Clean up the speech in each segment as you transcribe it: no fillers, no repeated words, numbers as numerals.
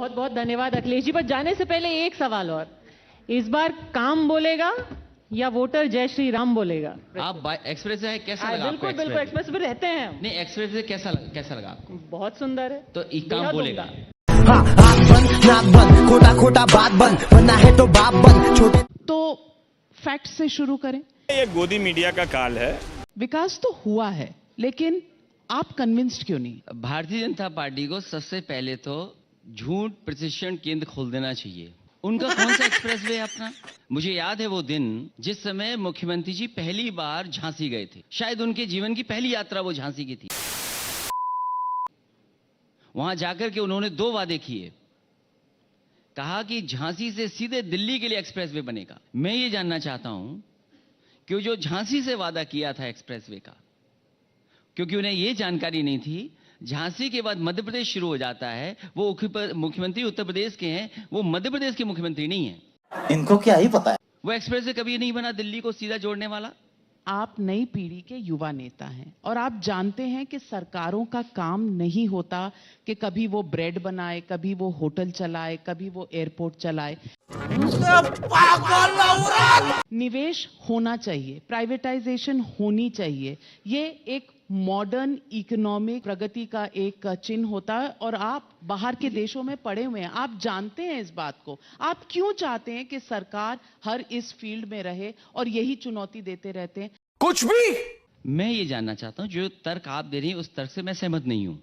बहुत बहुत धन्यवाद अखिलेश जी। पर जाने से पहले एक सवाल और, इस बार काम बोलेगा या वोटर जय श्री राम बोलेगा? आप एक्सप्रेस से कैसा लगा आपको? बिल्कुल बिल्कुल, एक्सप्रेस पे रहते हैं हम। नहीं, एक्सप्रेस से कैसा लगा आपको? बहुत सुंदर है। तो एक काम बोलेगा। खोटा खोटा बात बंद, बनना है तो बाप बंद। छोटे तो फैक्ट से शुरू करें। ये गोदी मीडिया का काल है। विकास तो हुआ है, लेकिन आप कन्विंस्ड क्यों नहीं? भारतीय जनता पार्टी को सबसे पहले तो झूठ प्रशिक्षण केंद्र खोल देना चाहिए। उनका कौन सा एक्सप्रेसवे है अपना? मुझे याद है वो दिन जिस समय मुख्यमंत्री जी पहली बार झांसी गए थे। शायद उनके जीवन की पहली यात्रा वो झांसी की थी। वहां जाकर के उन्होंने 2 वादे किए। कहा कि झांसी से सीधे दिल्ली के लिए एक्सप्रेसवे बनेगा। मैं ये जानना चाहता हूं कि जो झांसी से वादा किया था एक्सप्रेसवे का, क्योंकि उन्हें यह जानकारी नहीं थी झांसी के बाद मध्य प्रदेश शुरू हो जाता है। वो मुख्यमंत्री उत्तर प्रदेश के हैं, वो मध्य प्रदेश के मुख्यमंत्री नहीं है। इनको क्या ही पता है। वो एक्सप्रेसवे कभी नहीं बना दिल्ली को सीधा जोड़ने वाला। आप नई पीढ़ी के युवा नेता हैं और आप जानते हैं कि सरकारों का काम नहीं होता कि कभी वो ब्रेड बनाए, कभी वो होटल चलाए, कभी वो एयरपोर्ट चलाए। निवेश होना चाहिए, प्राइवेटाइजेशन होनी चाहिए। ये एक मॉडर्न इकोनॉमिक प्रगति का एक चिन्ह होता है और आप बाहर के देशों में पड़े हुए हैं, आप जानते हैं इस बात को। आप क्यों चाहते हैं कि सरकार हर इस फील्ड में रहे और यही चुनौती देते रहते हैं? कुछ भी मैं ये जानना चाहता हूं, जो तर्क आप दे रही हैं उस तर्क से मैं सहमत नहीं हूं।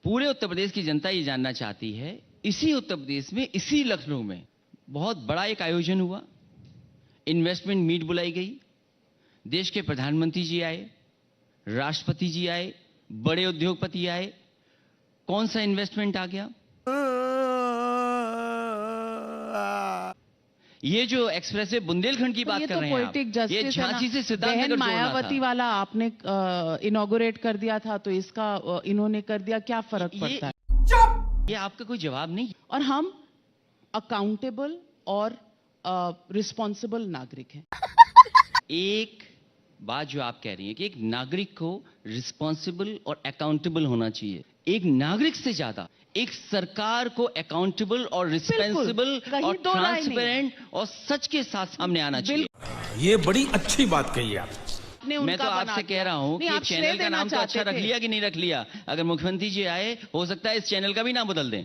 पूरे उत्तर प्रदेश की जनता ये जानना चाहती है। इसी उत्तर प्रदेश में, इसी लखनऊ में बहुत बड़ा एक आयोजन हुआ, इन्वेस्टमेंट मीट बुलाई गई। देश के प्रधानमंत्री जी आए, राष्ट्रपति जी आए, बड़े उद्योगपति आए। कौन सा इन्वेस्टमेंट आ गया? ये जो एक्सप्रेसवे बुंदेलखंड की बात कर रहे हैं आप, ये झांसी से सिद्धार्थनगर जोड़ना था। मायावती वाला आपने इनॉग्रेट कर दिया था, तो इसका इन्होंने कर दिया, क्या फर्क पड़ता है? ये आपका कोई जवाब नहीं। और हम अकाउंटेबल और रिस्पॉन्सिबल नागरिक हैं। एक बात जो आप कह रही हैं कि एक नागरिक को रिस्पॉन्सिबल और अकाउंटेबल होना चाहिए। एक नागरिक से ज्यादा एक सरकार को अकाउंटेबल और रिस्पॉन्सिबल और ट्रांसपेरेंट और सच के साथ सामने आना चाहिए। ये बड़ी अच्छी बात कही आप। मैं तो आपसे कह रहा हूं कि चैनल का नाम तो अच्छा रख लिया कि नहीं रख लिया? अगर मुख्यमंत्री जी आए, हो सकता है इस चैनल का भी नाम बदल दें।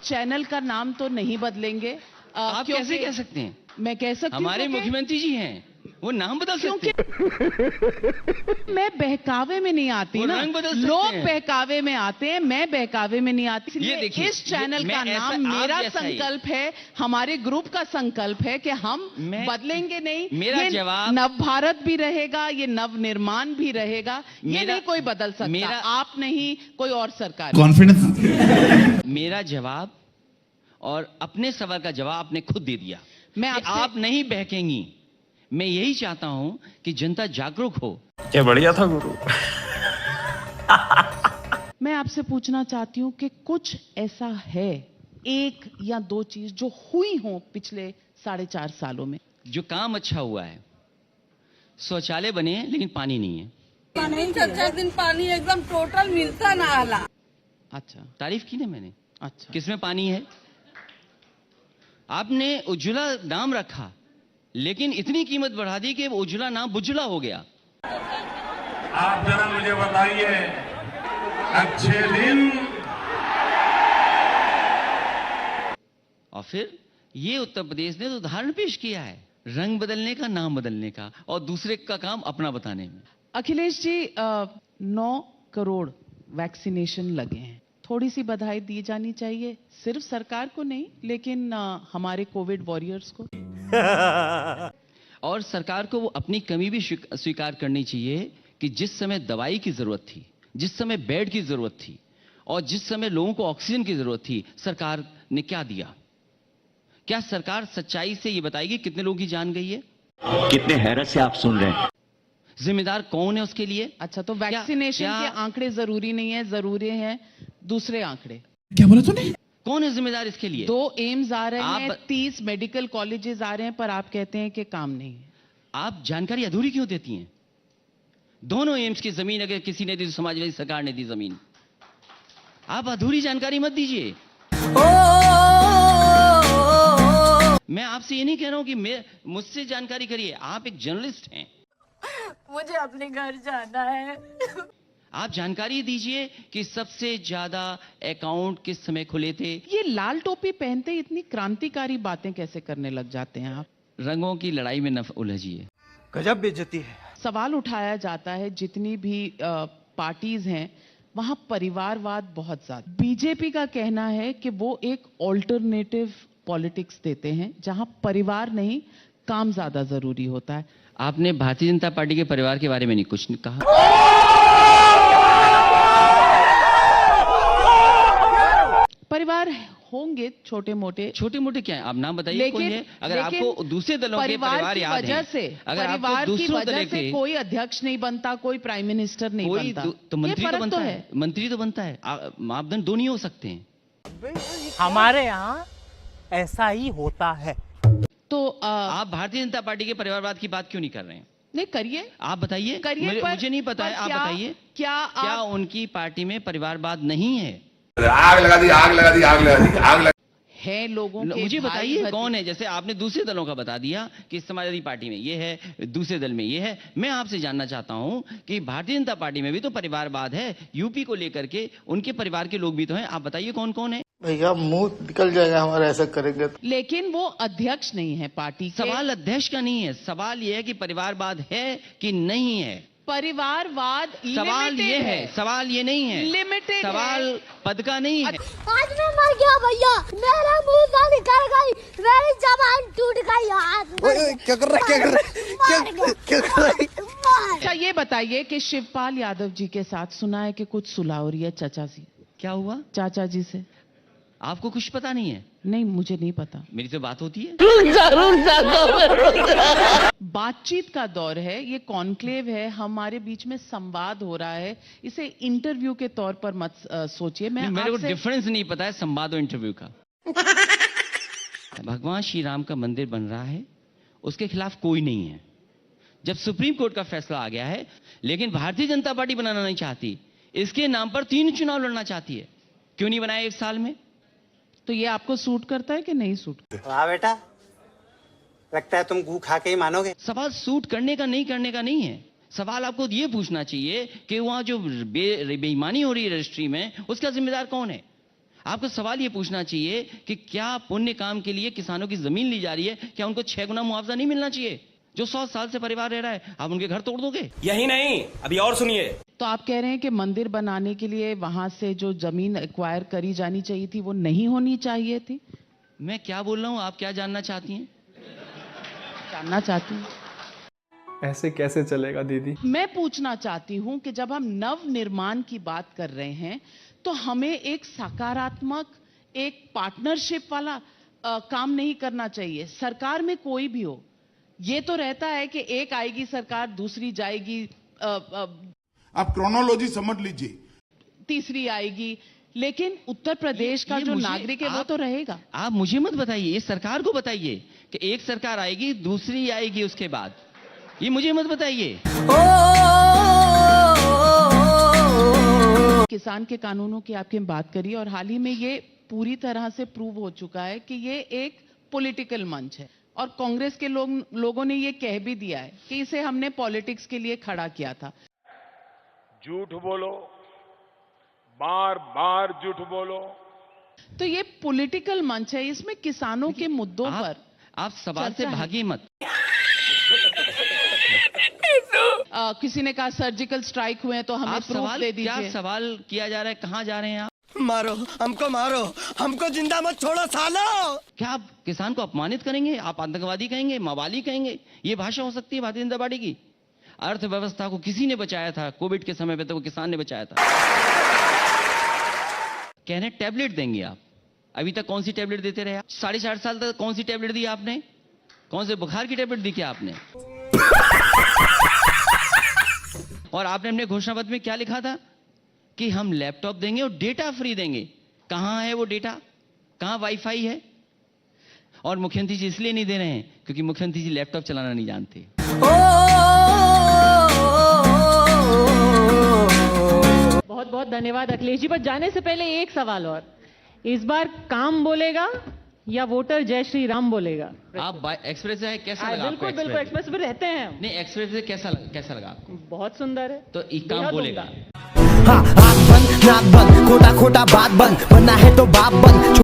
चैनल का नाम तो नहीं बदलेंगे। आप कैसे कह सकते हैं? मैं कह सकती हूं, हमारे मुख्यमंत्री जी हैं, वो नाम बदल सकते हैं। मैं बहकावे में नहीं आती ना, रंग बदल सकते लोग हैं। बहकावे में आते हैं, मैं बहकावे में नहीं आती। ये देखिए, इस चैनल का नाम मेरा संकल्प है, हमारे ग्रुप का संकल्प है कि हम बदलेंगे नहीं। मेरा जवाब, नव भारत भी रहेगा, ये नव निर्माण भी रहेगा, ये नहीं कोई बदल सकता। आप नहीं, कोई और सरकार। कॉन्फिडेंस। मेरा जवाब और अपने सवाल का जवाब आपने खुद दे दिया। मैं आप नहीं बहकेंगी। मैं यही चाहता हूं कि जनता जागरूक हो। क्या बढ़िया था गुरु। मैं आपसे पूछना चाहती हूं कि कुछ ऐसा है, एक या 2 चीज जो हुई हो पिछले 4.5 सालों में? जो काम अच्छा हुआ है, शौचालय बने हैं लेकिन पानी नहीं है। नहीं, 4 दिन पानी एकदम टोटल मिलता ना आला। अच्छा, तारीफ की ना मैंने। अच्छा, किसमें पानी है? आपने उज्ज्वला नाम रखा, लेकिन इतनी कीमत बढ़ा दी कि उज्ज्वला नाम बुज्जला हो गया। आप जरा मुझे बताइए, अच्छे दिन और फिर ये उत्तर प्रदेश ने तो उदाहरण पेश किया है, रंग बदलने का, नाम बदलने का, और दूसरे का काम अपना बताने में। अखिलेश जी, 9 करोड़ वैक्सीनेशन लगे हैं, थोड़ी सी बधाई दी जानी चाहिए, सिर्फ सरकार को नहीं लेकिन हमारे कोविड वॉरियर्स को। और सरकार को वो अपनी कमी भी स्वीकार करनी चाहिए कि जिस समय दवाई की जरूरत थी, जिस समय बेड की जरूरत थी और जिस समय लोगों को ऑक्सीजन की जरूरत थी, सरकार ने क्या दिया? क्या सरकार सच्चाई से ये बताएगी कितने लोगों की जान गई है? कितने हैरत से आप सुन रहे हैं। जिम्मेदार कौन है उसके लिए? अच्छा, तो वैक्सीनेशन के आंकड़े जरूरी नहीं है, जरूरी है दूसरे आंकड़े। क्या बोला तूने? कौन है जिम्मेदार इसके लिए? 2 एम्स आ रहे हैं, 30 मेडिकल कॉलेजेस आ रहे हैं, पर आप कहते हैं कि काम नहीं है। आप जानकारी अधूरी क्यों देती हैं? दोनों एम्स की जमीन अगर किसी ने दी तो समाजवादी सरकार ने दी जमीन। आप अधूरी जानकारी मत दीजिए। मैं आपसे ये नहीं कह रहा हूं कि मुझसे जानकारी करिए, आप एक जर्नलिस्ट हैं, मुझे अपने घर जाना है। आप जानकारी दीजिए कि सबसे ज्यादा अकाउंट किस समय खुले थे। ये लाल टोपी पहनते ही इतनी क्रांतिकारी बातें कैसे करने लग जाते हैं आप? रंगों की लड़ाई में न उलझिए। गजब बेइज्जती है। सवाल उठाया जाता है जितनी भी पार्टीज हैं वहां परिवारवाद बहुत ज्यादा। बीजेपी का कहना है कि वो एक ऑल्टरनेटिव पॉलिटिक्स देते हैं जहां परिवार नहीं काम ज्यादा जरूरी होता है। आपने भारतीय जनता पार्टी के परिवार के बारे में नहीं कुछ नहीं कहा। परिवार होंगे छोटे मोटे क्या है? आप नाम बताइए कोई है? अगर आपको दूसरे दलों के परिवार याद है, अगर परिवार आपको की दूसरों वजह दलों से के कोई अध्यक्ष नहीं बनता, कोई प्राइम मिनिस्टर नहीं कोई बनता, तो मंत्री ये तो फर्क बनता तो है, मंत्री तो बनता है। मापदंड दो नहीं हो सकते हैं। हमारे यहाँ ऐसा ही होता है। तो आप भारतीय जनता पार्टी के परिवारवाद की बात क्यों नहीं कर रहे हैं? नहीं करिए, आप बताइए। करिए, मुझे नहीं पता है, आप बताइए। क्या उनकी पार्टी में परिवारवाद नहीं है? आग लगा दी, आग लगा दी, आग लगा दी, आग लगा है लोगों के। मुझे बताइए कौन है? जैसे आपने दूसरे दलों का बता दिया कि समाजवादी पार्टी में ये है, दूसरे दल में ये है। मैं आपसे जानना चाहता हूं कि भारतीय जनता पार्टी में भी तो परिवारवाद है, यूपी को लेकर के उनके परिवार के लोग भी तो हैं। आप बताइए कौन कौन है? भैया मुंह निकल जाएगा हमारा ऐसा करेंगे तो। लेकिन वो अध्यक्ष नहीं है पार्टी के। सवाल अध्यक्ष का नहीं है, सवाल ये है कि परिवारवाद है कि नहीं है। परिवारवाद सवाल ये है, सवाल ये नहीं है, लिमिटेड सवाल पद का नहीं है। आज मैं मर गया भैया, मेरा मुंह से निकल गई, मेरी जबान टूट गई। क्या कर रहा है? क्या कर रहा है? अच्छा ये बताइए कि शिवपाल यादव जी के साथ सुना है कि कुछ सुलह हो रही है चाचा जी। क्या हुआ चाचा जी से? आपको कुछ पता नहीं है? नहीं, मुझे नहीं पता। मेरी तो बात होती है। बातचीत का दौर है, ये कॉन्क्लेव है, हमारे बीच में संवाद हो रहा है, इसे इंटरव्यू के तौर पर मत सोचिए। मेरे को डिफरेंस नहीं पता है संवाद और इंटरव्यू का। भगवान श्री राम का मंदिर बन रहा है, उसके खिलाफ कोई नहीं है। जब सुप्रीम कोर्ट का फैसला आ गया है, लेकिन भारतीय जनता पार्टी बनाना नहीं चाहती, इसके नाम पर 3 चुनाव लड़ना चाहती है। क्यों नहीं बनाया 1 साल में? तो ये आपको सूट करता है कि नहीं सूट करता? वाह बेटा, लगता है तुम गू खा के ही मानोगे। सवाल सूट करने का नहीं करने का नहीं है। सवाल आपको ये पूछना चाहिए कि वहां जो बेईमानी हो रही है रजिस्ट्री में, उसका जिम्मेदार कौन है? आपको सवाल ये पूछना चाहिए कि क्या पुण्य काम के लिए किसानों की जमीन ली जा रही है, क्या उनको 6 गुना मुआवजा नहीं मिलना चाहिए? जो 100 साल से परिवार रह रहा है, आप उनके घर तोड़ दोगे? यही नहीं, अभी और सुनिए। तो आप कह रहे हैं कि मंदिर बनाने के लिए वहां से जो जमीन एक्वायर करी जानी चाहिए थी वो नहीं होनी चाहिए थी? मैं क्या बोल रहा हूं, आप क्या जानना चाहती हैं? जानना चाहती हूँ। ऐसे कैसे चलेगा दीदी? मैं पूछना चाहती हूं कि जब हम नव निर्माण की बात कर रहे हैं तो हमें एक सकारात्मक, एक पार्टनरशिप वाला काम नहीं करना चाहिए। सरकार में कोई भी हो, ये तो रहता है कि एक आएगी सरकार, दूसरी जाएगी, आप क्रोनोलॉजी समझ लीजिए, तीसरी आएगी, लेकिन उत्तर प्रदेश का जो नागरिक है वो तो रहेगा। आप मुझे मत बताइए, ये सरकार को बताइए कि एक सरकार आएगी, दूसरी आएगी उसके बाद। ये मुझे मत बताइए। किसान के कानूनों की आपकी बात करिए, और हाल ही में ये पूरी तरह से प्रूव हो चुका है कि ये एक पॉलिटिकल मंच है, और कांग्रेस के लोगों ने ये कह भी दिया है कि इसे हमने पॉलिटिक्स के लिए खड़ा किया था। झूठ बोलो, बार बार झूठ बोलो। तो ये पॉलिटिकल मंच है, इसमें किसानों के मुद्दों पर आप सवाल से भागिए मत। किसी ने कहा सर्जिकल स्ट्राइक हुए हैं तो हमें प्रूफ दे दीजिए। क्या सवाल किया जा रहा है? कहां जा रहे हैं आप? मारो हमको जिंदा मत छोड़ो सालो। क्या आप किसान को अपमानित करेंगे? आप आतंकवादी कहेंगे, मवाली कहेंगे? ये भाषा हो सकती है भारतीय जनता पार्टी की? अर्थव्यवस्था को किसी ने बचाया था कोविड के समय पे, तो वो किसान ने बचाया था। कह रहे टैबलेट देंगे आप, अभी तक कौन सी टैबलेट देते रहे आप? 4.5 साल तक कौन सी टैबलेट दी आपने? कौन से बुखार की टैबलेट दी क्या आपने? और आपने अपने घोषणा पत्र में क्या लिखा था कि हम लैपटॉप देंगे और डेटा फ्री देंगे। कहां है वो डेटा? कहां वाईफाई है? और मुख्यमंत्री जी इसलिए नहीं दे रहे हैं क्योंकि मुख्यमंत्री जी लैपटॉप चलाना नहीं जानते। बहुत धन्यवाद अखिलेश जी। पर जाने से पहले एक सवाल और, इस बार काम बोलेगा या वोटर जय श्री राम बोलेगा? आप एक्सप्रेस है, कैसा लगा आपको? बिल्कुल बिल्कुल, एक्सप्रेस पे रहते हैं हम। नहीं, एक्सप्रेस से कैसा लगा आपको? बहुत सुंदर है। तो एक काम बेहद बोलेगा। उम्दा। हाँ आँख बंद नाक बंद खोटा खोटा बात बंद बनना है तो बाप बंद